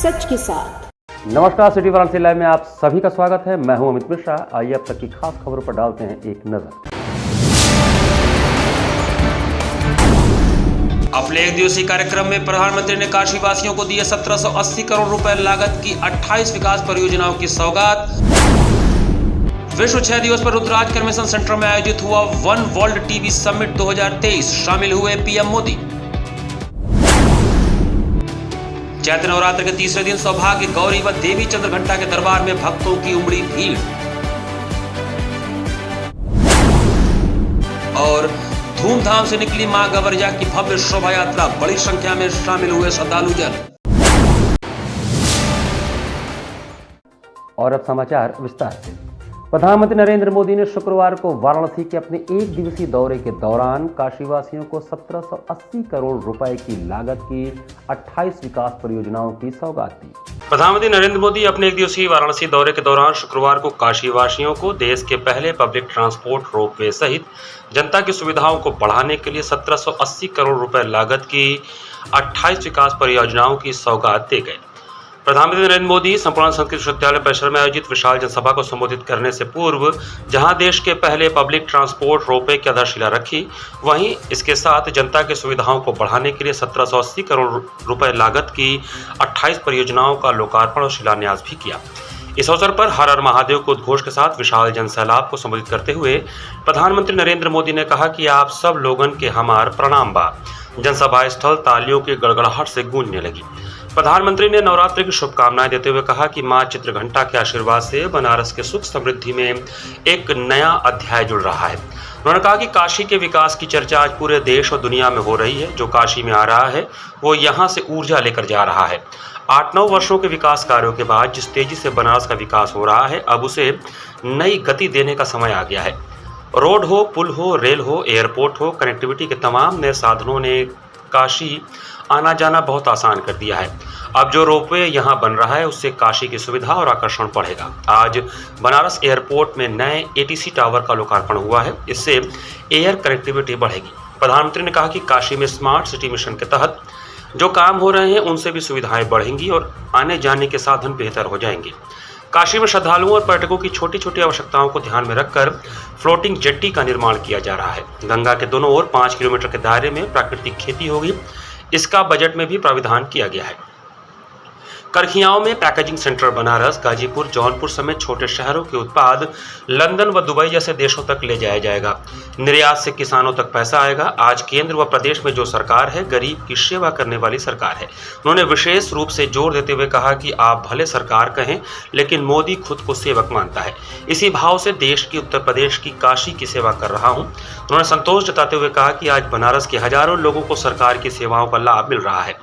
सच के साथ। नमस्कार, सिटी वाराणसी लाइव में आप सभी का स्वागत है। मैं हूं अमित मिश्रा। आइए अब तक की खास खबरों पर डालते हैं एक नजर। अपने एक दिवसीय कार्यक्रम में प्रधानमंत्री ने काशी वासियों को दिए 1780 करोड़ रुपए लागत की 28 विकास परियोजनाओं की सौगात। विश्व क्षय दिवस पर रुद्रराज कन्वेंशन सेंटर में आयोजित हुआ वन वर्ल्ड टीबी समिट 2023, शामिल हुए पीएम मोदी। चैत्र नवरात्र के तीसरे दिन सौभाग्य गौरी व देवी चंद्रघंटा के दरबार में भक्तों की उमड़ी भीड़। और धूमधाम से निकली मां गवरिया की भव्य शोभा यात्रा, बड़ी संख्या में शामिल हुए श्रद्धालु जन। और अब समाचार विस्तार से। प्रधानमंत्री नरेंद्र मोदी ने शुक्रवार को वाराणसी के अपने एक दिवसीय दौरे के दौरान काशीवासियों को 1780 करोड़ रुपए की लागत की 28 विकास परियोजनाओं की सौगात दी। प्रधानमंत्री नरेंद्र मोदी अपने एक दिवसीय वाराणसी दौरे के दौरान शुक्रवार को काशीवासियों को देश के पहले पब्लिक ट्रांसपोर्ट रोपवे सहित जनता की सुविधाओं को बढ़ाने के लिए 1780 करोड़ रुपए लागत की 28 विकास परियोजनाओं की सौगात दे गए। प्रधानमंत्री नरेंद्र मोदी संपूर्ण संस्कृत विश्वविद्यालय परिसर में आयोजित विशाल जनसभा को संबोधित करने से पूर्व जहां देश के पहले पब्लिक ट्रांसपोर्ट रोपवे की आधारशिला रखी, वहीं इसके साथ जनता की सुविधाओं को बढ़ाने के लिए 1780 करोड़ रुपए लागत की 28 परियोजनाओं का लोकार्पण और शिलान्यास भी किया। इस अवसर पर हर हर महादेव के उद्घोष के साथ विशाल जनसैलाब को संबोधित करते हुए प्रधानमंत्री नरेंद्र मोदी ने कहा कि आप सब लोगन के हमार प्रणाम बा। जनसभा स्थल तालियों की गड़गड़ाहट से गूंजने लगी। प्रधानमंत्री ने नवरात्रि की शुभकामनाएं देते हुए कहा कि मां चित्रघंटा के आशीर्वाद से बनारस के सुख समृद्धि में एक नया अध्याय जुड़ रहा है। उन्होंने कहा कि काशी के विकास की चर्चा आज पूरे देश और दुनिया में हो रही है। जो काशी में आ रहा है वो यहाँ से ऊर्जा लेकर जा रहा है। 8-9 वर्षों के विकास कार्यों के बाद जिस तेजी से बनारस का विकास हो रहा है, अब उसे नई गति देने का समय आ गया है। रोड हो, पुल हो, रेल हो, एयरपोर्ट हो, कनेक्टिविटी के तमाम नए साधनों ने काशी आना जाना बहुत आसान कर दिया है। अब जो रोपवे यहाँ बन रहा है उससे काशी की सुविधा और आकर्षण बढ़ेगा। आज बनारस एयरपोर्ट में नए एटीसी टावर का लोकार्पण हुआ है। इससे एयर कनेक्टिविटी बढ़ेगी। प्रधानमंत्री ने कहा कि काशी में स्मार्ट सिटी मिशन के तहत जो काम हो रहे हैं उनसे भी सुविधाएं बढ़ेंगी और आने जाने के साधन बेहतर हो जाएंगे। काशी में श्रद्धालुओं और पर्यटकों की छोटी छोटी आवश्यकताओं को ध्यान में रखकर फ्लोटिंग जेट्टी का निर्माण किया जा रहा है। गंगा के दोनों ओर 5 किलोमीटर के दायरे में प्राकृतिक खेती होगी। इसका बजट में भी प्राविधान किया गया है। करखियाओं में पैकेजिंग सेंटर बनारस, गाजीपुर, जौनपुर समेत छोटे शहरों के उत्पाद लंदन व दुबई जैसे देशों तक ले जाया जाएगा। निर्यात से किसानों तक पैसा आएगा। आज केंद्र व प्रदेश में जो सरकार है, गरीब की सेवा करने वाली सरकार है। उन्होंने विशेष रूप से जोर देते हुए कहा कि आप भले सरकार कहें, लेकिन मोदी खुद को सेवक मानता है। इसी भाव से देश की, उत्तर प्रदेश की, काशी की सेवा कर रहा हूँ। उन्होंने संतोष जताते हुए कहा कि आज बनारस के हजारों लोगों को सरकार की सेवाओं का लाभ मिल रहा है।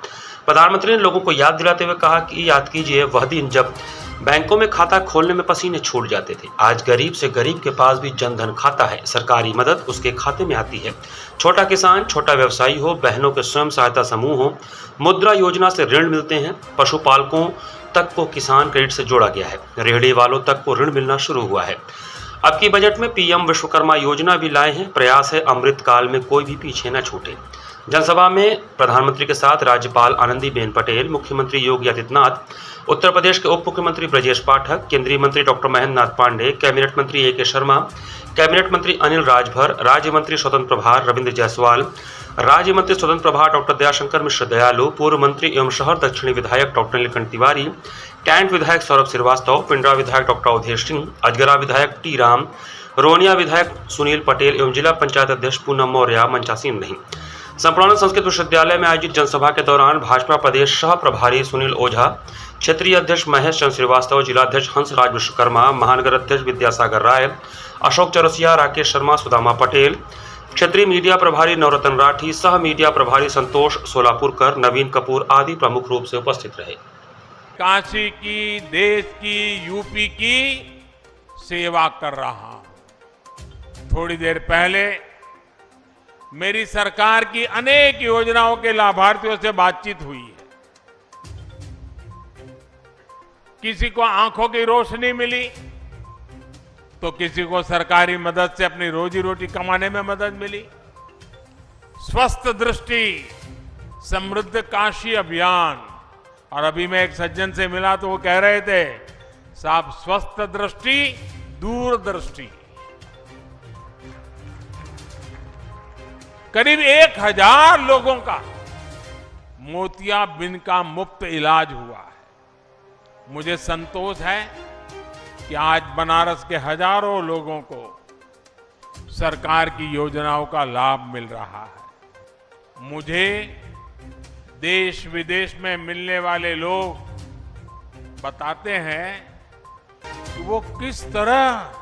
प्रधानमंत्री ने लोगों को याद दिलाते हुए कहा कि याद कीजिए वह दिन जब बैंकों में खाता खोलने में पसीने छूट जाते थे। आज गरीब से गरीब के पास भी जनधन खाता है। सरकारी मदद उसके खाते में आती है। छोटा किसान, छोटा व्यवसायी हो, बहनों के स्वयं सहायता समूह हो, मुद्रा योजना से ऋण मिलते हैं। पशुपालकों तक को किसान क्रेडिट से जोड़ा गया है। रेहड़ी वालों तक को ऋण मिलना शुरू हुआ है। अब की बजट में पीएम विश्वकर्मा योजना भी लाए हैं। प्रयास है अमृत काल में कोई भी पीछे न छूटे। जनसभा में प्रधानमंत्री के साथ राज्यपाल आनंदीबेन पटेल, मुख्यमंत्री योगी आदित्यनाथ, उत्तर प्रदेश के उप मुख्यमंत्री ब्रजेश पाठक, केंद्रीय मंत्री डॉक्टर महेंद्र नाथ पांडे, कैबिनेट मंत्री ए के शर्मा, कैबिनेट मंत्री अनिल राजभर, राज्य मंत्री स्वतंत्र प्रभार रविंद्र जायसवाल, राज्य मंत्री स्वतंत्र प्रभार डॉक्टर दयाशंकर मिश्र दयालु, पूर्व मंत्री एवं शहर दक्षिणी विधायक डॉक्टर नीलकंठ तिवारी, कैंट विधायक सौरभ श्रीवास्तव, पिंडरा विधायक डॉक्टर अवधेश सिंह, अजगरा विधायक टी राम, रोनिया विधायक सुनील पटेल एवं जिला पंचायत अध्यक्ष पूनम मौर्य मंचासीन नहीं। संपूर्ण संस्कृत विश्वविद्यालय में आयोजित जनसभा के दौरान भाजपा प्रदेश सह प्रभारी सुनील ओझा, क्षेत्रीय अध्यक्ष महेश चंद्र श्रीवास्तव, जिलाध्यक्ष हंसराज विश्वकर्मा, महानगर अध्यक्ष विद्यासागर राय, अशोक चौरसिया, राकेश शर्मा, सुदामा पटेल, क्षेत्रीय मीडिया प्रभारी नवरत्न राठी, सह मीडिया प्रभारी संतोष सोलापुरकर, नवीन कपूर आदि प्रमुख रूप से उपस्थित रहे। काशी की, देश की, यूपी की सेवा कर रहा हूं। थोड़ी देर पहले मेरी सरकार की अनेक योजनाओं के लाभार्थियों से बातचीत हुई है। किसी को आंखों की रोशनी मिली तो किसी को सरकारी मदद से अपनी रोजी रोटी कमाने में मदद मिली। स्वस्थ दृष्टि, समृद्ध काशी अभियान और अभी मैं एक सज्जन से मिला तो वो कह रहे थे, साहब स्वस्थ दृष्टि दूरदृष्टि। करीब 1000 लोगों का मोतियाबिंद का मुफ्त इलाज हुआ है। मुझे संतोष है कि आज बनारस के हजारों लोगों को सरकार की योजनाओं का लाभ मिल रहा है। मुझे देश विदेश में मिलने वाले लोग बताते हैं कि वो किस तरह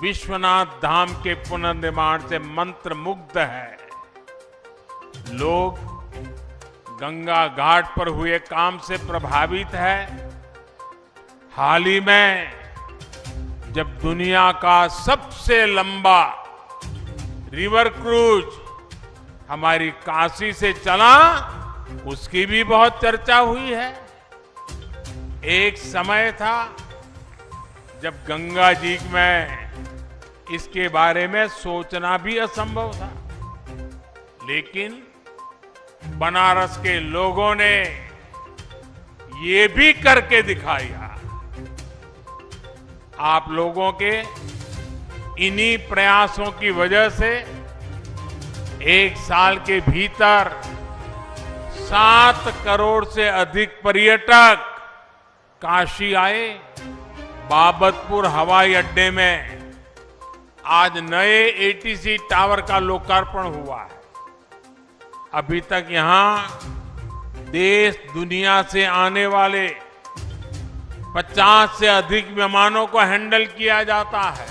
विश्वनाथ धाम के पुनर्निर्माण से मंत्रमुग्ध है। लोग गंगा घाट पर हुए काम से प्रभावित है। हाल ही में जब दुनिया का सबसे लंबा रिवर क्रूज हमारी काशी से चला, उसकी भी बहुत चर्चा हुई है। एक समय था जब गंगा जी में इसके बारे में सोचना भी असंभव था, लेकिन बनारस के लोगों ने ये भी करके दिखाया। आप लोगों के इन्हीं प्रयासों की वजह से एक साल के भीतर 7 करोड़ से अधिक पर्यटक काशी आए। बाबतपुर हवाई अड्डे में आज नए एटीसी टावर का लोकार्पण हुआ है। अभी तक यहां देश दुनिया से आने वाले 50 से अधिक विमानों को हैंडल किया जाता है।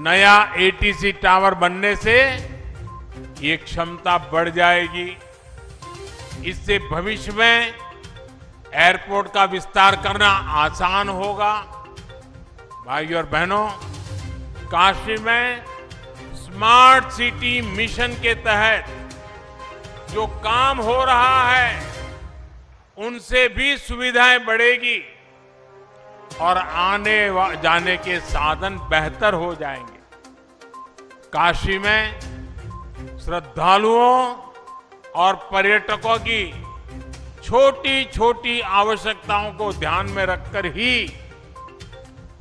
नया एटीसी टावर बनने से ये क्षमता बढ़ जाएगी। इससे भविष्य में एयरपोर्ट का विस्तार करना आसान होगा। भाइयों और बहनों, काशी में स्मार्ट सिटी मिशन के तहत जो काम हो रहा है, उनसे भी सुविधाएं बढ़ेगी और आने जाने के साधन बेहतर हो जाएंगे। काशी में श्रद्धालुओं और पर्यटकों की छोटी छोटी आवश्यकताओं को ध्यान में रखकर ही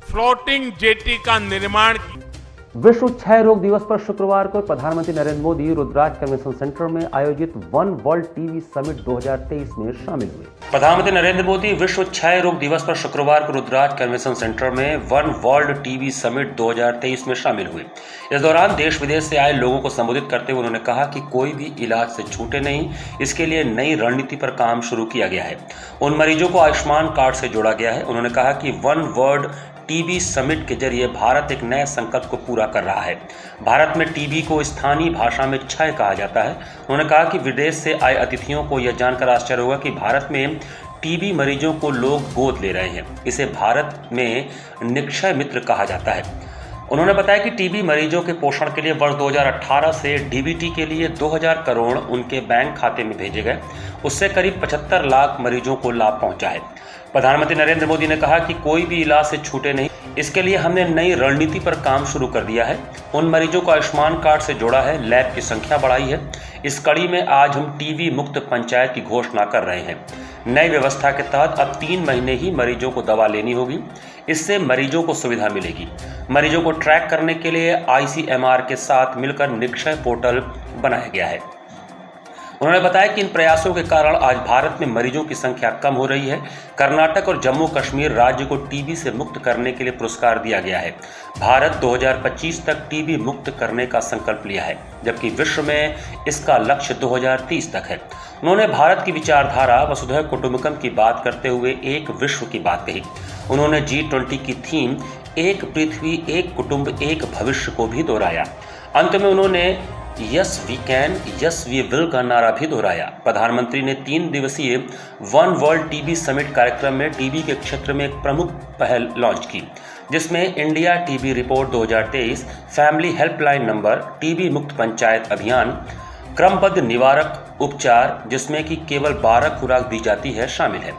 फ्लोटिंग जेटी का निर्माण किया। विश्व क्षय रोग दिवस पर शुक्रवार को प्रधानमंत्री नरेंद्र मोदी रुद्राज कन्वेंशन सेंटर में आयोजित वन वर्ल्ड टीबी समिट 2023 में शामिल हुए। प्रधानमंत्री नरेंद्र मोदी विश्व क्षय रोग दिवस पर शुक्रवार को रुद्राज कन्वेंशन सेंटर में वन वर्ल्ड टीबी समिट 2023 में शामिल हुए। इस दौरान देश विदेश से आए लोगों को संबोधित करते हुए उन्होंने कहा कि कोई भी इलाज से छूटे नहीं, इसके लिए नई रणनीति पर काम शुरू किया गया है। उन मरीजों को आयुष्मान कार्ड से जोड़ा गया है। उन्होंने कहा कि वन वर्ल्ड टीबी समिट के जरिए भारत एक नए संकल्प को पूरा कर रहा है। भारत में टीबी को स्थानीय भाषा में क्षय कहा जाता है। उन्होंने कहा कि विदेश से आए अतिथियों को यह जानकर आश्चर्य होगा कि भारत में टीबी मरीजों को लोग गोद ले रहे हैं। इसे भारत में निक्षय मित्र कहा जाता है। उन्होंने बताया कि टीबी मरीजों के पोषण के लिए वर्ष 2018 से डीबीटी के लिए 2000 करोड़ उनके बैंक खाते में भेजे गए। उससे करीब 75 लाख मरीजों को लाभ पहुंचा है। प्रधानमंत्री नरेंद्र मोदी ने कहा कि कोई भी इलाज से छूटे नहीं, इसके लिए हमने नई रणनीति पर काम शुरू कर दिया है। उन मरीजों को आयुष्मान कार्ड से जोड़ा है, लैब की संख्या बढ़ाई है। इस कड़ी में आज हम टीबी मुक्त पंचायत की घोषणा कर रहे हैं। नई व्यवस्था के तहत अब 3 महीने ही मरीजों को दवा लेनी होगी। इससे मरीजों को सुविधा मिलेगी। मरीजों को ट्रैक करने के लिए ICMR के साथ मिलकर निक्षय पोर्टल बनाया गया है। उन्होंने बताया कि इन प्रयासों के कारण आज भारत में मरीजों की संख्या कम हो रही है। कर्नाटक और जम्मू कश्मीर राज्य को टीबी से मुक्त करने के लिए पुरस्कार दिया गया है। भारत 2025 तक टीबी मुक्त करने का संकल्प लिया है, जबकि विश्व में इसका लक्ष्य 2030 तक है। उन्होंने भारत की विचारधारा वसुधैव कुटुंबकम की बात करते हुए एक विश्व की बात कही। उन्होंने G20 की थीम एक पृथ्वी, एक कुटुंब, एक भविष्य को भी दोहराया। अंत में उन्होंने yes we can, yes we will का नारा भी दोहराया। प्रधानमंत्री ने 3 दिवसीय वन वर्ल्ड टीबी समिट कार्यक्रम में टीबी के क्षेत्र में एक प्रमुख पहल लॉन्च की, जिसमें India TB report 2023, family helpline number, TB मुक्त पंचायत अभियान, क्रमबद्ध निवारक उपचार जिसमें कि केवल 12 खुराक दी जाती है, शामिल है।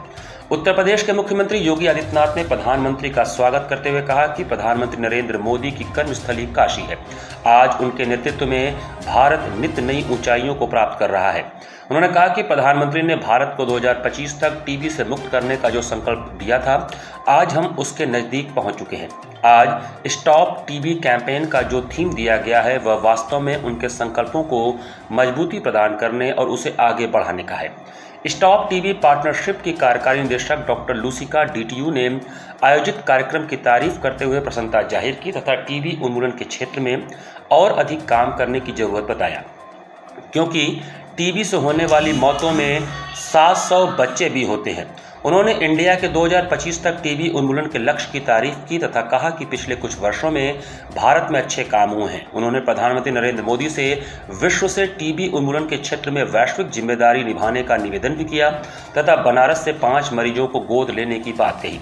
उत्तर प्रदेश के मुख्यमंत्री योगी आदित्यनाथ ने प्रधानमंत्री का स्वागत करते हुए कहा कि प्रधानमंत्री नरेंद्र मोदी की कर्मस्थली काशी है। आज उनके नेतृत्व में भारत नित्य नई ऊंचाइयों को प्राप्त कर रहा है। उन्होंने कहा कि प्रधानमंत्री ने भारत को 2025 तक टीबी से मुक्त करने का जो संकल्प दिया था, आज हम उसके नजदीक पहुंच चुके हैं। आज स्टॉप टीबी कैंपेन का जो थीम दिया गया है वह वास्तव में उनके संकल्पों को मजबूती प्रदान करने और उसे आगे बढ़ाने का है। स्टॉप टीबी पार्टनरशिप की कार्यकारी निदेशक डॉक्टर लूसिका डीटीयू ने आयोजित कार्यक्रम की तारीफ करते हुए प्रसन्नता जाहिर की तथा टीबी उन्मूलन के क्षेत्र में और अधिक काम करने की जरूरत बताया, क्योंकि टीबी से होने वाली मौतों में 700 बच्चे भी होते हैं। उन्होंने इंडिया के 2025 तक टीबी उन्मूलन के लक्ष्य की तारीफ की तथा कहा कि पिछले कुछ वर्षों में भारत में अच्छे काम हुए हैं। उन्होंने प्रधानमंत्री नरेंद्र मोदी से विश्व से टीबी उन्मूलन के क्षेत्र में वैश्विक जिम्मेदारी निभाने का निवेदन भी किया तथा बनारस से 5 मरीजों को गोद लेने की बात कही।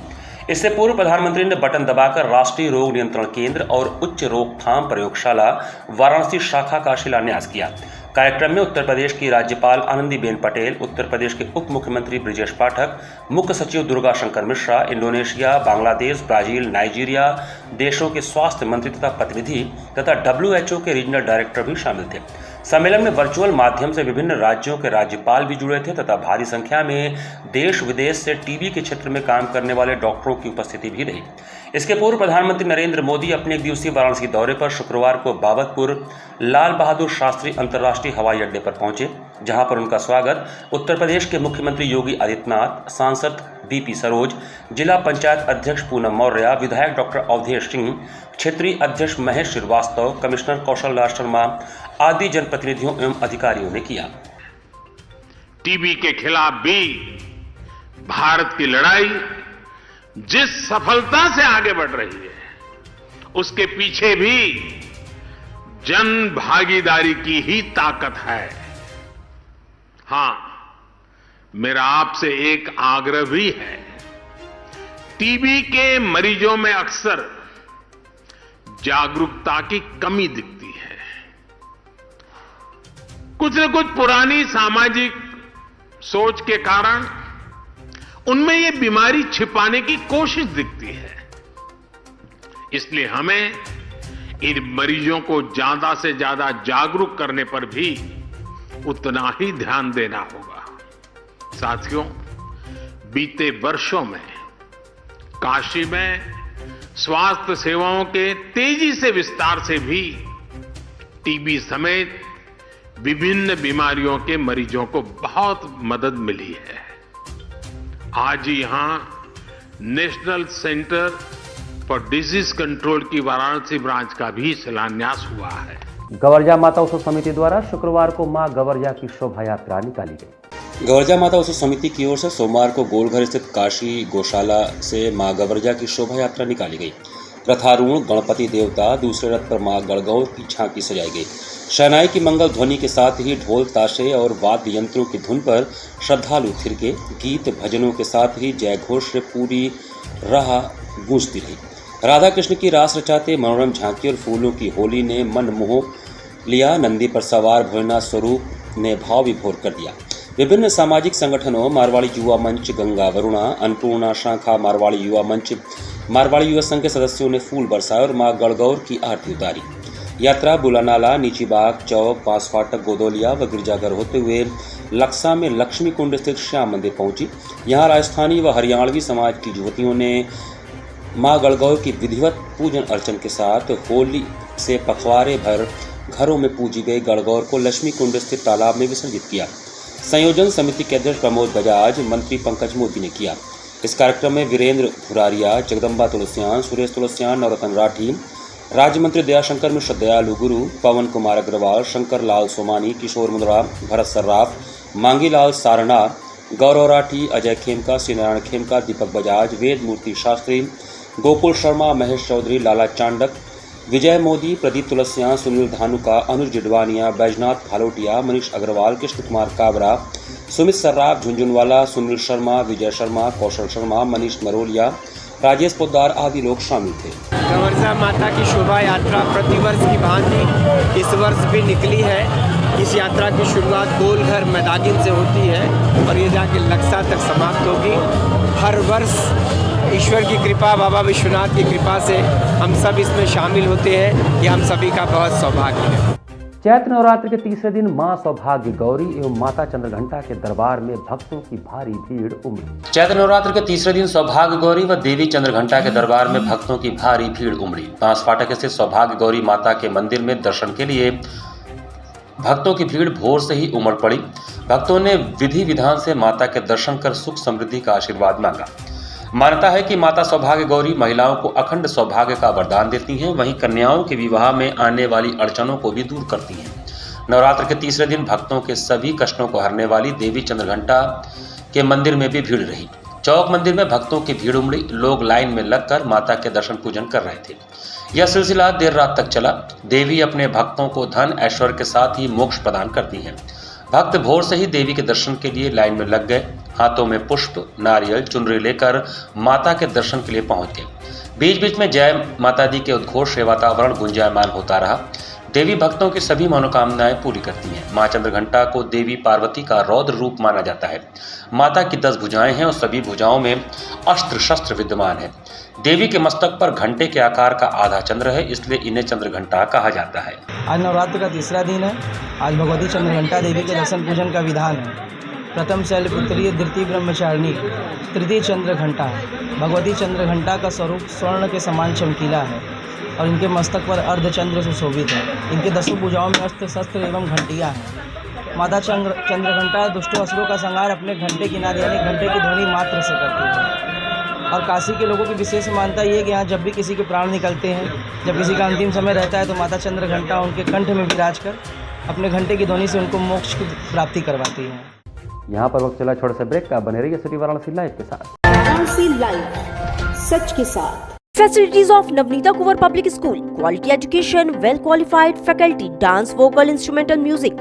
इससे पूर्व प्रधानमंत्री ने बटन दबाकर राष्ट्रीय रोग नियंत्रण केंद्र और उच्च रोकथाम प्रयोगशाला वाराणसी शाखा का शिलान्यास किया। कार्यक्रम में उत्तर प्रदेश की राज्यपाल आनंदीबेन पटेल, उत्तर प्रदेश के उप मुख्यमंत्री ब्रिजेश पाठक, मुख्य सचिव Durga Shankar Mishra, Indonesia, Bangladesh, Brazil, Nigeria देशों के स्वास्थ्य मंत्री तथा प्रतिनिधि तथा WHO के रीजनल डायरेक्टर भी शामिल थे। सम्मेलन में वर्चुअल माध्यम से विभिन्न राज्यों के राज्यपाल भी जुड़े थे तथा भारी संख्या में देश विदेश से टीबी के क्षेत्र में काम करने वाले डॉक्टरों की उपस्थिति भी रही। इसके पूर्व प्रधानमंत्री नरेंद्र मोदी अपने एक दिवसीय वाराणसी दौरे पर शुक्रवार को बाबतपुर लाल बहादुर शास्त्री अंतर्राष्ट्रीय हवाई अड्डे पर पहुंचे, जहां पर उनका स्वागत उत्तर प्रदेश के मुख्यमंत्री योगी आदित्यनाथ, सांसद BP सरोज, जिला पंचायत अध्यक्ष पूनम मौर्य, विधायक डॉक्टर अवधेश सिंह, क्षेत्रीय अध्यक्ष महेश श्रीवास्तव, कमिश्नर कौशल राज शर्मा आदि जनप्रतिनिधियों एवं अधिकारियों ने किया। टीबी के खिलाफ भी भारत की लड़ाई जिस सफलता से आगे बढ़ रही है, उसके पीछे भी जन भागीदारी की ही ताकत है। हां, मेरा आपसे एक आग्रह भी है। टीबी के मरीजों में अक्सर जागरूकता की कमी दिखती है। कुछ न कुछ पुरानी सामाजिक सोच के कारण उनमें ये बीमारी छिपाने की कोशिश दिखती है। इसलिए हमें इन मरीजों को ज्यादा से ज्यादा जागरूक करने पर भी उतना ही ध्यान देना होगा। साथियों, बीते वर्षों में काशी में स्वास्थ्य सेवाओं के तेजी से विस्तार से भी टीबी समेत विभिन्न बीमारियों के मरीजों को बहुत मदद मिली है। आज यहां national centre for disease control की वाराणसी ब्रांच का भी शिलान्यास हुआ है। गवर्जा माता उत्सव समिति द्वारा शुक्रवार को मां गवर्जा की शोभा यात्रा निकाली गई। गवर्जा माता उत्सव समिति की ओर से सोमवार को गोलघर स्थित काशी गौशाला से मां गवर्जा की शोभा यात्रा निकाली गई। रथारूढ़ गणपति देवता, दूसरे रथ पर मां गणगौर की झांकी सजाई गई। शहनाई की मंगल ध्वनि के साथ ही ढोल ताशे और वाद्य यंत्रों की धुन पर श्रद्धालु थिरके। गीत भजनों के साथ ही जय घोष से पूरी राह गूंजती रही। राधा कृष्ण की रास रचाते मनोरम झांकी और फूलों की होली ने मन मोह लिया। नंदी पर सवार भोलेनाथ स्वरूप ने भाव विभोर कर दिया। विभिन्न सामाजिक संगठनों मारवाड़ी युवा मंच, गंगा वरुणा, अन्नपूर्णा शाखा, मारवाड़ी युवा मंच, मारवाड़ी युवा संघ के सदस्यों ने फूल बरसाए और मां गणगौर की आरती उतारी। यात्रा बुलानाला, नीचीबाग चौक, बांसफाटक, गोदौलिया व गिरजाघर होते हुए लक्सा में लक्ष्मी कुंड स्थित श्याम मंदिर पहुंची। यहां राजस्थानी व हरियाणवी समाज की युवतियों ने मां गणगौर की विधिवत पूजन अर्चन के साथ होली से पखवाड़े भर घरों में पूजी गई गणगौर को लक्ष्मी कुंड स्थित तालाब में विसर्जित किया। संयोजन समिति के अध्यक्ष प्रमोद बजाज, मंत्री पंकज मोदी ने किया। इस कार्यक्रम में वीरेंद्र भुरारिया, जगदम्बा तुलसियान, सुरेश तुलसियान, नवरत्न राठी, राज्य मंत्री दयाशंकर मिश्र, दयालु गुरु, पवन कुमार अग्रवाल, शंकर लाल सोमानी, किशोर मुंद्रा, भरत सर्राफ, मांगीलाल सारणा, गौरव राठी, अजय खेमका, श्रीनारायण खेमका, दीपक बजाज, वेद मूर्ति शास्त्री, गोकुल शर्मा, महेश चौधरी, लाला चांडक, विजय मोदी, प्रदीप तुलसियान, सुनील धानुका, अनुज जिडवानिया, बैजनाथ भालोटिया, मनीष अग्रवाल, कृष्ण कुमार काबरा, सुमित सर्राफ, झुंझुनवाला, सुनील शर्मा, विजय शर्मा, कौशल शर्मा, मनीष मरोलिया, राजेश पोद्दार आदि लोग शामिल थे। गवर्जा माता की शोभा यात्रा प्रतिवर्ष की भांति इस वर्ष भी निकली है। इस यात्रा की शुरुआत गोलघर मैदागिन से होती है और ये जाके लक्सा तक समाप्त होगी। हर वर्ष ईश्वर की कृपा, बाबा विश्वनाथ की कृपा से हम सब इसमें शामिल होते हैं। ये हम सभी का बहुत सौभाग्य है। चैत्र नवरात्र के तीसरे दिन मां सौभाग्य गौरी एवं माता चंद्रघंटा के दरबार में भक्तों की भारी भीड़ उमड़ी। चैत्र नवरात्र के तीसरे दिन सौभाग्य गौरी व देवी चंद्रघंटा के दरबार में भक्तों की भारी भीड़ उमड़ी। बांस फाटक स्थित सौभाग्य गौरी माता के मंदिर में दर्शन के लिए भक्तों की भीड़ भोर से ही उमड़ पड़ी। भक्तों ने विधि विधान से माता के दर्शन कर सुख समृद्धि का आशीर्वाद मांगा। मान्यता है कि माता सौभाग्य गौरी महिलाओं को अखंड सौभाग्य का वरदान देती हैं, वहीं कन्याओं के विवाह में आने वाली अड़चनों को भी दूर करती हैं। नवरात्र के तीसरे दिन भक्तों के सभी कष्टों को हरने वाली देवी चंद्रघंटा के मंदिर में भी भीड़ रही। चौक मंदिर में भक्तों की भीड़ उमड़ी। लोग लाइन में लगकर माता के दर्शन पूजन कर रहे थे। यह सिलसिला देर रात तक चला। देवी अपने भक्तों को धन ऐश्वर्य के साथ ही मोक्ष प्रदान करती हैं। भक्त भोर से ही देवी के दर्शन के लिए लाइन में लग गए। हाथों में पुष्प, नारियल, चुनरी लेकर माता के दर्शन के लिए पहुंच गए। बीच बीच में जय माता दी के उद्घोष से वातावरण गुंजायमान होता रहा। देवी भक्तों की सभी मनोकामनाएं पूरी करती हैं। मां चंद्रघंटा को देवी पार्वती का रौद्र रूप माना जाता है। माता की 10 भुजाएं हैं और सभी भुजाओं में अस्त्र शस्त्र विद्यमान है। देवी के मस्तक पर घंटे के आकार का आधा चंद्र है, इसलिए इन्हें चंद्रघंटा कहा जाता है। आज नवरात्र का तीसरा दिन है। आज भगवती चंद्रघंटा देवी के दर्शन पूजन का विधान है। प्रथम शैलपुत्री, द्वितीय ब्रह्मचारिणी, तृतीय चंद्रघंटा। भगवती चंद्रघंटा का स्वरूप स्वर्ण के समान चमकीला है और इनके मस्तक पर अर्धचंद्र सुशोभित है। इनके 10 भुजाओं में अस्त्र शस्त्र एवं घंटियाँ हैं। माता चंद्रघंटा दुष्टों असुरों का संहार अपने घंटे किनारे यानी घंटे की ध्वनि मात्र से करती है। और काशी के लोगों की विशेष मान्यता ये है कि यहाँ जब भी किसी के प्राण निकलते हैं, जब किसी का अंतिम समय रहता है, तो माता चंद्रघंटा उनके कंठ में विराज कर अपने घंटे की ध्वनि से उनको मोक्ष की प्राप्ति करवाती है। यहाँ पर वक्त चला छोटे से ब्रेक का। बने रहिए सिटी वाराणसी लाइव के साथ। वाराणसी लाइव, सच के साथ। Facilities of Navneeta Kuvar Public School: quality education, well-qualified faculty, dance, vocal, instrumental music,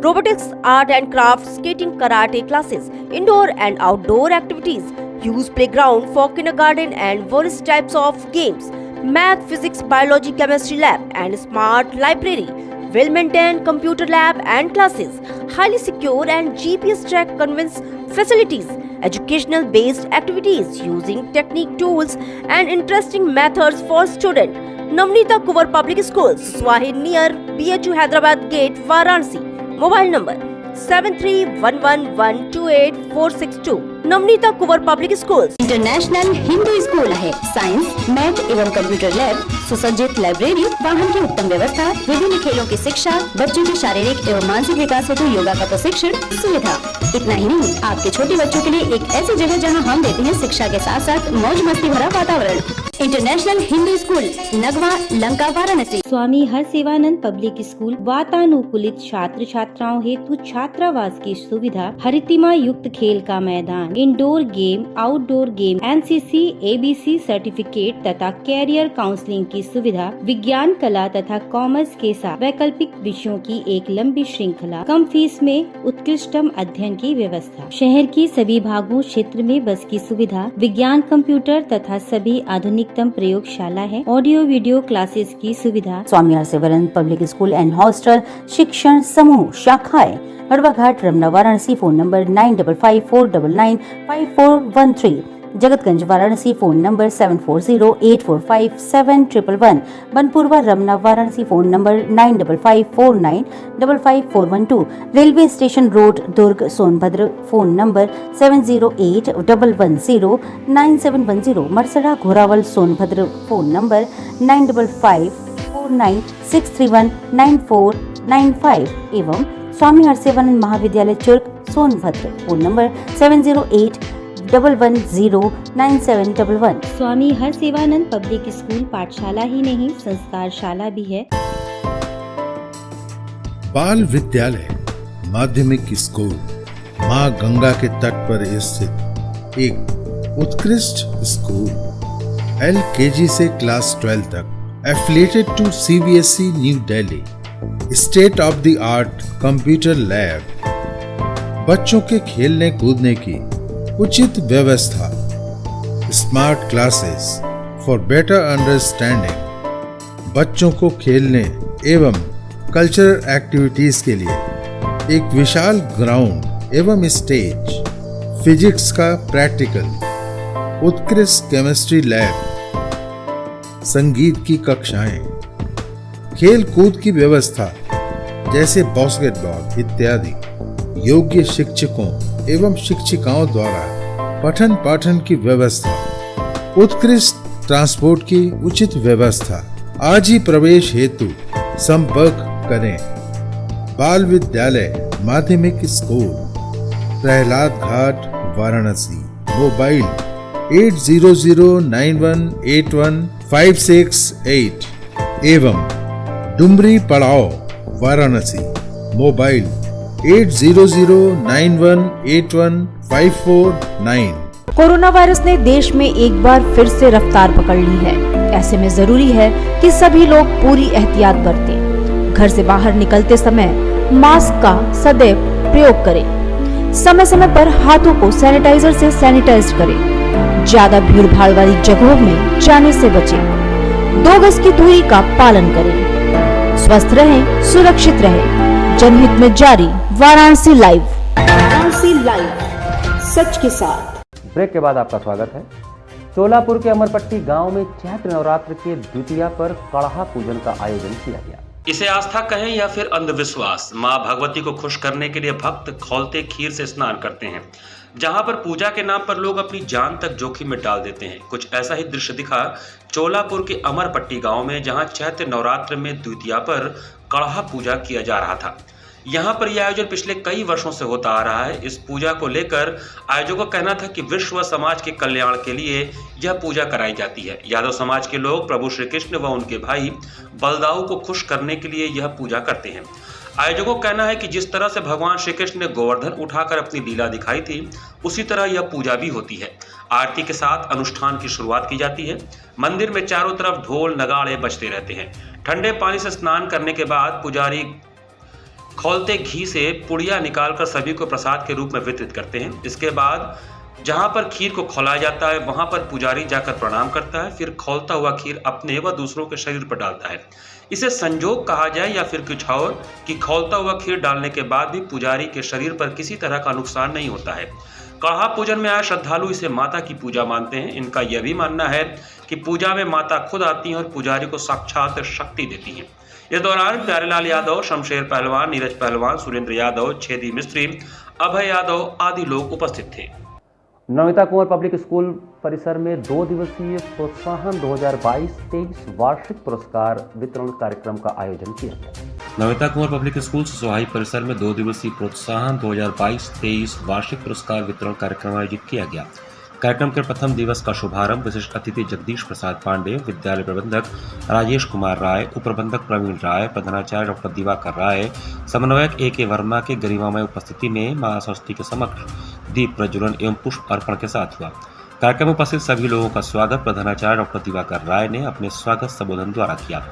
robotics, art and crafts, skating, karate classes, indoor and outdoor activities. Use playground for kindergarten and various types of games. Math, physics, biology, chemistry lab and smart library. Well-maintained computer lab and classes. Highly secure and GPS track conveyance facilities. Educational based activities using technique tools and interesting methods for students. Navneeta Kuvar Public Schools, Swahi near BHU Hyderabad Gate, Varanasi. Mobile number 7311128462. Navneeta Kunwar public schools international Hindu school है। Science, math एवं computer lab, सुसज्जित library, वाहन की उत्तम व्यवस्था, विभिन्न खेलों की शिक्षा, बच्चों के शारीरिक एवं मानसिक विकास हेतु योगा का प्रशिक्षण सुविधा। इतना ही नहीं, आपके छोटे बच्चों के लिए एक ऐसी जगह जहां हम देते हैं शिक्षा के साथ साथ मौज मस्ती भरा वातावरण। International Hindu school, Nagwa, Lanka, Varanasi. Swami Harsevanand public school वातानुकूलित छात्र छात्राओं हेतु छात्रावास की सुविधा, हरितिमा युक्त खेल का मैदान, indoor game, outdoor game, NCC, ABC certificate तथा कैरियर काउंसलिंग की सुविधा, विज्ञान, कला तथा कॉमर्स के साथ वैकल्पिक विषयों की एक लंबी श्रृंखला, कम फीस में उत्कृष्टतम अध्ययन की व्यवस्था। शहर की सभी भागों क्षेत्र में बस की सुविधा, विज्ञान, कंप्यूटर तथा सभी आधुनिकतम प्रयोगशाला है, ऑडियो वीडियो क्लासेस की सुविधा। Swami Harsevanand public school and hostel शिक्षण समूह शाखाएं हड़वाघाट, Ramna, Varanasi. Phone number 9454995413। Jagatganj, Varanasi. Phone number 7408457111। Banpurwa, Ramna, Varanasi. Phone number 9554955412। Railway station road, Durg, Sonbhadra. Phone number 7081109710। Marsara, Ghorawal, Sonbhadra. Phone number 954963199495 एवं स्वामी हरसेवानंद महाविद्यालय Churk, Sonbhadra. Phone number 7081109711। Swami Harsevanand public school पाठशाला ही नहीं, संस्कारशाला भी है। बाल विद्यालय माध्यमिक स्कूल मां गंगा के तट पर स्थित एक उत्कृष्ट स्कूल, LKG से क्लास 12 तक, affiliated to CBSE New Delhi. State of the art computer lab, बच्चों के खेलने कूदने की उचित व्यवस्था, smart classes for better understanding, बच्चों को खेलने एवं कल्चरल एक्टिविटीज के लिए एक विशाल ग्राउंड एवं स्टेज, फिजिक्स का प्रैक्टिकल, उत्कृष्ट केमिस्ट्री लैब, संगीत की कक्षाएं, खेल कूद की व्यवस्था, जैसे बास्केटबॉल इत्यादि योग्य शिक्षकों एवं शिक्षिकाओं द्वारा पठन पाठन की व्यवस्था, उत्कृष्ट ट्रांसपोर्ट की उचित व्यवस्था। आज ही प्रवेश हेतु संपर्क करें बाल विद्यालय माध्यमिक स्कूल प्रहलाद घाट वाराणसी। मोबाइल 8009181568 एवं डुमरी पड़ाव वाराणसी। मोबाइल 8009181549। कोरोना वायरस ने देश में एक बार फिर से रफ्तार पकड़ ली है। ऐसे में जरूरी है कि सभी लोग पूरी एहतियात बरतें। घर से बाहर निकलते समय मास्क का सदैव प्रयोग करें। समय समय पर हाथों को सैनिटाइजर से सैनिटाइज करें। ज्यादा भीड़ भाड़ वाली जगहों में जाने से बचें। 2 गज की दूरी का पालन करें। स्वस्थ रहें, सुरक्षित रहें। जनहित में जारी वाराणसी लाइव। वाराणसी लाइव, सच के साथ। ब्रेक के बाद आपका स्वागत है। चोलापुर के अमरपट्टी गांव में चैत्र नवरात्र के द्वितीया पर कड़हा पूजन का आयोजन किया गया। इसे आस्था कहें या फिर अंधविश्वास, मां भगवती को खुश करने के लिए भक्त खौलते खीर से स्नान करते हैं, जहां पर पूजा के नाम पर लोग अपनी जान तक जोखिम में डाल देते हैं। कुछ ऐसा ही दृश्य दिखा चोलापुर के अमरपट्टी गांव में, जहां चैत्र नवरात्र में द्वितीया पर कड़हा पूजा किया जा रहा था। यहाँ पर यह आयोजन पिछले कई वर्षों से होता आ रहा है। इस पूजा को लेकर आयोजकों का कहना था कि विश्व व समाज के कल्याण के लिए यह पूजा कराई जाती है। यादव समाज के लोग प्रभु श्री कृष्ण व उनके भाई बलदाऊ को खुश करने के लिए यह पूजा करते हैं। आयोजकों का कहना है कि जिस तरह से भगवान श्री कृष्ण ने गोवर्धन उठाकर अपनी लीला दिखाई थी, उसी तरह यह पूजा भी होती है। आरती के साथ अनुष्ठान की शुरुआत की जाती है। मंदिर में चारों तरफ ढोल नगाड़े बजते रहते हैं। ठंडे पानी से स्नान करने के बाद पुजारी खौलते घी से पुड़िया निकालकर सभी को प्रसाद के रूप में वितरित करते हैं। इसके बाद जहां पर खीर को खौलाया जाता है, वहां पर पुजारी जाकर प्रणाम करता है, फिर खौलता हुआ खीर अपने व दूसरों के शरीर पर डालता है। इसे संजोग कहा जाए या फिर कुछ और कि खौलता हुआ खीर डालने के बाद भी पुजारी के शरीर पर किसी तरह का नुकसान नहीं होता है। कड़हा पूजन में आए श्रद्धालु इसे माता की पूजा मानते हैं। इनका यह भी मानना है कि पूजा में माता खुद आती हैं और पुजारी को साक्षात शक्ति देती हैं। इस दौरान प्यारेलाल यादव, शमशेर पहलवान, नीरज पहलवान, सुरेंद्र यादव, छेदी मिस्त्री, अभय यादव आदि लोग उपस्थित थे। नमिता कुंवर पब्लिक स्कूल परिसर में 2 दिवसीय प्रोत्साहन 2022-23 वार्षिक पुरस्कार वितरण कार्यक्रम का आयोजन किया गया। नमिता कुंवर पब्लिक स्कूल ससुहाई परिसर में 2 दिवसीय प्रोत्साहन 2022-23 वार्षिक पुरस्कार वितरण कार्यक्रम आयोजित किया गया। कार्यक्रम के प्रथम दिवस का शुभारंभ विशिष्ट अतिथि जगदीश प्रसाद पांडे, विद्यालय प्रबंधक राजेश कुमार राय, उप प्रबंधक प्रवीण राय, प्रधानाचार्य डॉक्टर दिवाकर राय, समन्वयक A.K. वर्मा के गरिमामय उपस्थिति में मां सरस्वती के समक्ष दीप प्रज्वलन एवं पुष्प अर्पण के साथ हुआ। कार्यक्रम में उपस्थित सभी लोगों का स्वागत प्रधानाचार्य डॉक्टर दिवाकर राय ने अपने स्वागत संबोधन द्वारा किया।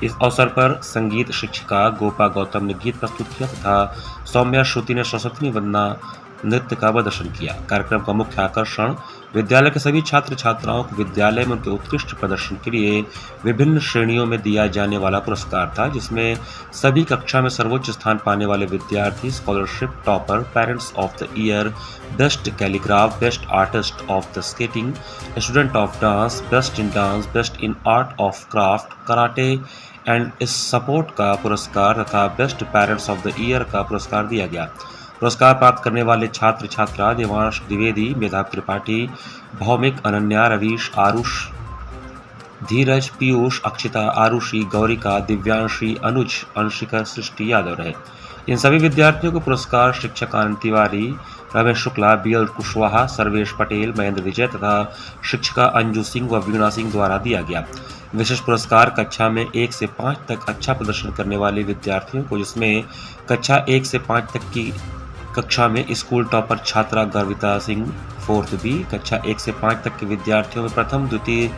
इस अवसर पर संगीत शिक्षिका गोपा गौतम ने गीत प्रस्तुत किया तथा सौम्या श्रुति ने सरस्वती वंदना नृत्य का प्रदर्शन किया। कार्यक्रम का मुख्य आकर्षण विद्यालय के सभी छात्र छात्राओं को विद्यालय में उनके उत्कृष्ट प्रदर्शन के लिए विभिन्न श्रेणियों में दिया जाने वाला पुरस्कार था, जिसमें सभी कक्षा में सर्वोच्च स्थान पाने वाले विद्यार्थी scholarship, topper, parents of the year, best calligraph, best artist of the skating, student of dance, best in dance, best in art of craft, karate and support का पुरस्कार तथा best parents of the year का पुरस्कार दिया गया। पुरस्कार प्राप्त करने वाले छात्र छात्रा देवांश द्विवेदी, मेधा त्रिपाठी, भौमिक, अनन्या, रवीश, आरुष, धीरज, पीयूष, अक्षिता, आरुषि, गौरिका, दिव्यांशी, अनुज, अंशिका, सृष्टि यादव रहे। इन सभी विद्यार्थियों को पुरस्कार शिक्षक आनंद तिवारी, रमेश शुक्ला, BL कुशवाहा, सर्वेश पटेल, महेंद्र विजय तथा शिक्षिका अंजू सिंह व वीणा सिंह द्वारा दिया गया। विशेष पुरस्कार कक्षा में 1 से 5 तक अच्छा प्रदर्शन करने वाले विद्यार्थियों को, जिसमें कक्षा 1 से 5 तक की कक्षा में स्कूल टॉपर छात्रा गर्विता सिंह 4th B, कक्षा 1 से 5 तक के विद्यार्थियों में प्रथम, द्वितीय,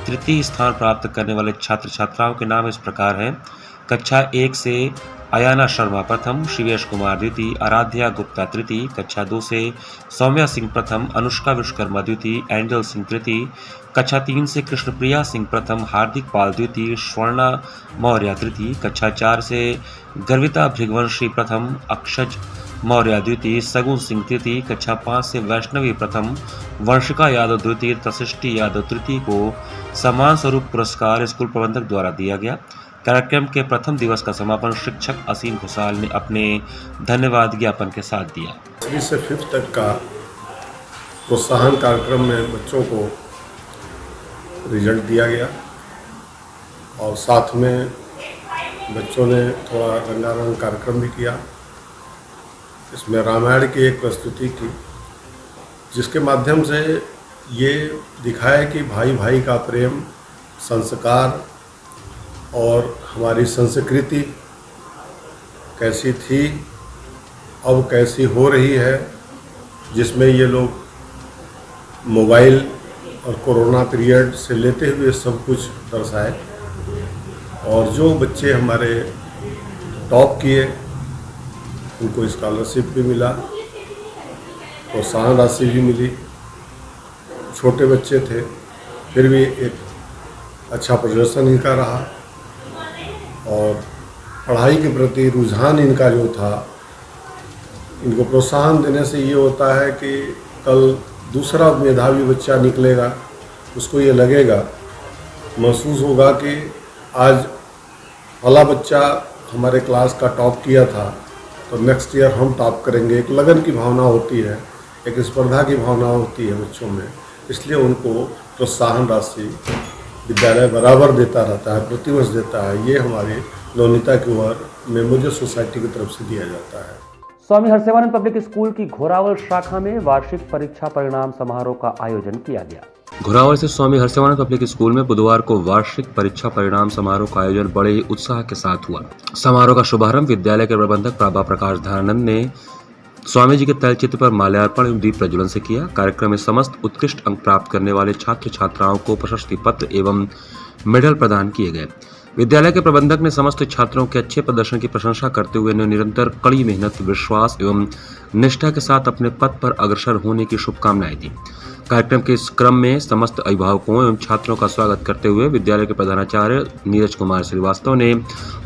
तृतीय स्थान प्राप्त करने वाले छात्र छात्राओं के नाम इस प्रकार हैं। कक्षा 1 से अयाना शर्मा प्रथम, शिवेश कुमार द्वितीय, आराध्या गुप्ता तृतीय, कक्षा 2 से सौम्या सिंह प्रथम, अनुष्का विश्वकर्मा द्वितीय, एंजल सिंह तृतीय, कक्षा 3 से कृष्णप्रिया सिंह प्रथम, हार्दिक पाल द्वितीय, स्वर्णा मौर्य तृतीय, कक्षा 4 से गर्विता भृगवंशी प्रथम, अक्षज मौर्य द्वितीय, सगुन सिंह तृतीय, कक्षा 5 से वैष्णवी प्रथम, वंशिका यादव द्वितीय तथा सृष्टि यादव तृतीय को समान स्वरूप पुरस्कार स्कूल प्रबंधक द्वारा दिया गया। कार्यक्रम के प्रथम दिवस का समापन शिक्षक असीम घुसाल ने अपने धन्यवाद ज्ञापन के साथ दिया। 3 से 5 तक का प्रोत्साहन कार्यक्रम में बच्चों को रिजल्ट दिया गया और साथ में बच्चों ने थोड़ा रंगारंग कार्यक्रम भी किया। इसमें रामायण की एक प्रस्तुति की, जिसके माध्यम से ये दिखाया कि भाई भाई का प्रेम, संस्कार और हमारी संस्कृति कैसी थी, अब कैसी हो रही है, जिसमें ये लोग मोबाइल और कोरोना पीरियड से लेते हुए सब कुछ दर्शाए। और जो बच्चे हमारे टॉप किए उनको स्कॉलरशिप भी मिला, प्रोत्साहन राशि भी मिली। छोटे बच्चे थे फिर भी एक अच्छा प्रदर्शन इनका रहा और पढ़ाई के प्रति रुझान इनका जो था, इनको प्रोत्साहन देने से ये होता है कि कल दूसरा मेधावी बच्चा निकलेगा, उसको ये लगेगा, महसूस होगा कि आज वाला बच्चा हमारे क्लास का टॉप किया था तो नेक्स्ट ईयर हम टॉप करेंगे। एक लगन की भावना होती है, एक स्पर्धा की भावना होती है बच्चों में, इसलिए उनको प्रोत्साहन राशि विद्यालय बराबर देता रहता है, प्रतिवर्ष देता है। ये हमारी नवनीता की ओर मेमोरियल सोसाइटी की तरफ से दिया जाता है। स्वामी हर्षिवानंद पब्लिक स्कूल की घोरावल शाखा में वार्षिक परीक्षा परिणाम समारोह का आयोजन किया गया। घोरावल से स्वामी हर्षिवानंद पब्लिक स्कूल में बुधवार को वार्षिक परीक्षा परिणाम समारोह का आयोजन बड़े ही उत्साह के साथ हुआ। समारोह का शुभारंभ विद्यालय के प्रबंधक प्राभा प्रकाश धानंद ने स्वामी जी के तैलचित्र पर माल्यार्पण एवं दीप प्रज्वलन से किया। कार्यक्रम में समस्त उत्कृष्ट अंक प्राप्त करने वाले छात्र छात्राओं को प्रशस्ति पत्र एवं मेडल प्रदान किए गए। विद्यालय के प्रबंधक ने समस्त छात्रों के अच्छे प्रदर्शन की प्रशंसा करते हुए उन्हें निरंतर कड़ी मेहनत, विश्वास एवं निष्ठा के साथ अपने पथ पर अग्रसर होने की शुभकामनाएं दी। कार्यक्रम के इस क्रम में समस्त अभिभावकों एवं छात्रों का स्वागत करते हुए विद्यालय के प्रधानाचार्य नीरज कुमार श्रीवास्तव ने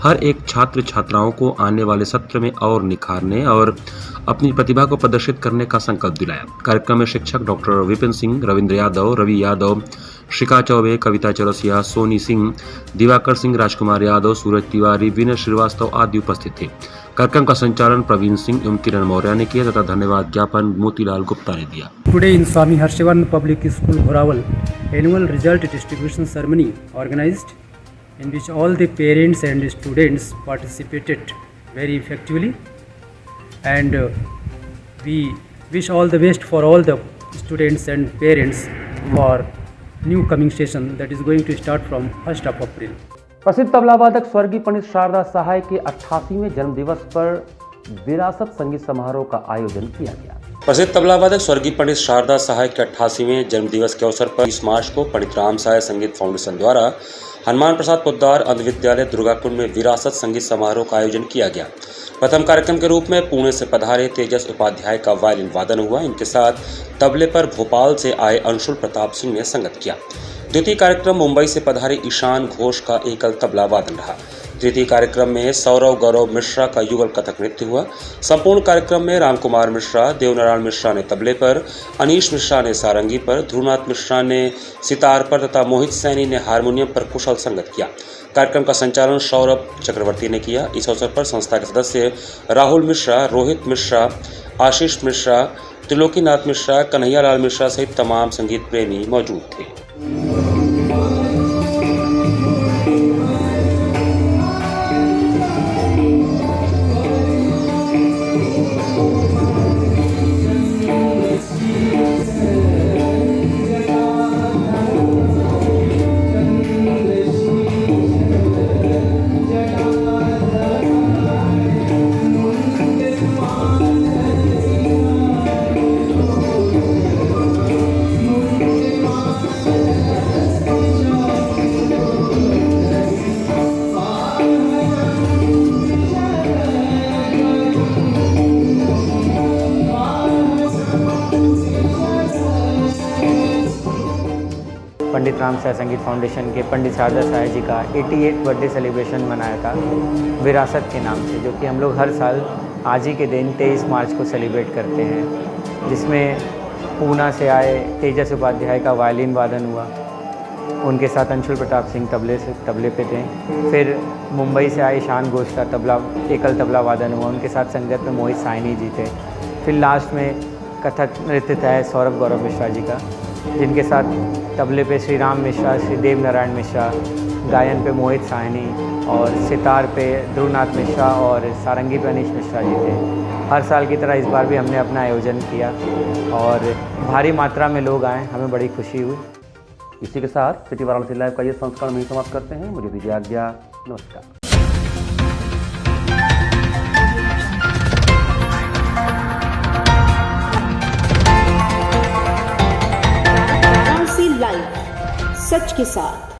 हर एक छात्र छात्राओं को आने वाले सत्र में और निखारने और अपनी प्रतिभा को प्रदर्शित करने का संकल्प दिलाया। कार्यक्रम में शिक्षक डॉक्टर विपिन सिंह, रविंद्र यादव, रवि यादव, शिखा चौबे, कविता चौरसिया, सोनी सिंह, दिवाकर सिंह, राजकुमार यादव, सूरज तिवारी, विनय श्रीवास्तव आदि उपस्थित थे। कार्यक्रम का संचालन प्रवीण सिंह एवं किरण मौर्य ने किया तथा धन्यवाद ज्ञापन मोतीलाल गुप्ता ने दिया। Today in Swami Harshivanand Public School, Ghoraval, annual result distribution ceremony organized in which all the parents and students participated very effectively, and we wish all the best for all the students and parents for new coming session that is going to start from 1st of April. प्रसिद्ध तबला वादक स्वर्गीय पंडित शारदा सहाय के 88वें जन्मदिवस पर विरासत संगीत समारोह का आयोजन किया गया। प्रसिद्ध तबला वादक स्वर्गीय पंडित शारदा सहाय के 88वें जन्मदिवस के अवसर पर 20 मार्च को पंडित राम सहाय संगीत फाउंडेशन द्वारा हनुमान प्रसाद पोद्दार अंध विद्यालय दुर्गाकुंड में विरासत संगीत समारोह का आयोजन किया गया। प्रथम कार्यक्रम के रूप में पुणे से पधारे तेजस उपाध्याय का वायलिन वादन हुआ। इनके साथ तबले पर भोपाल से आए अंशुल प्रताप सिंह ने संगत किया। द्वितीय कार्यक्रम मुंबई से पधारे ईशान घोष का एकल तबला वादन रहा। तृतीय कार्यक्रम में सौरव गौरव मिश्रा का युगल कथक नृत्य हुआ। संपूर्ण कार्यक्रम में रामकुमार मिश्रा, देवनारायण मिश्रा ने तबले पर, अनीश मिश्रा ने सारंगी पर, ध्रुवनाथ मिश्रा ने सितार पर तथा मोहित सैनी ने हारमोनियम पर कुशल संगत किया। कार्यक्रम का संचालन सौरभ चक्रवर्ती ने किया। इस अवसर पर संस्था के सदस्य राहुल मिश्रा, रोहित मिश्रा, आशीष मिश्रा, त्रिलोकीनाथ मिश्रा, कन्हैयालाल मिश्रा सहित तमाम संगीत प्रेमी मौजूद थे। पंडित राम सहाय संगीत फाउंडेशन के पंडित शारदा सहाय जी का 88 बर्थडे सेलिब्रेशन मनाया था विरासत के नाम से, जो कि हम लोग हर साल आज ही के दिन 23 मार्च को सेलिब्रेट करते हैं, जिसमें पूना से आए तेजस उपाध्याय का वायलिन वादन हुआ। उनके साथ अंशुल प्रताप सिंह तबले पे थे। फिर मुंबई से आए ईशान घोष का एकल तबला वादन हुआ, उनके साथ संगत में मोहित साइनी जी थे। फिर लास्ट में कथक नृत्य था सौरभ गौरव मिश्रा जी का, जिनके साथ तबले पे श्री राम मिश्रा, श्री देव नारायण मिश्रा, गायन पे मोहित साहनी और सितार पे ध्रुवनाथ मिश्रा और सारंगी पे अनीश मिश्रा जी थे। हर साल की तरह इस बार भी हमने अपना आयोजन किया और भारी मात्रा में लोग आए, हमें बड़ी खुशी हुई। इसी के साथ सिटी वाराणसी लाइव का ये संस्करण में समाप्त करते हैं। मुझे दीजिए आज्ञा, नमस्कार। वाराणसी लाइव, सच के साथ।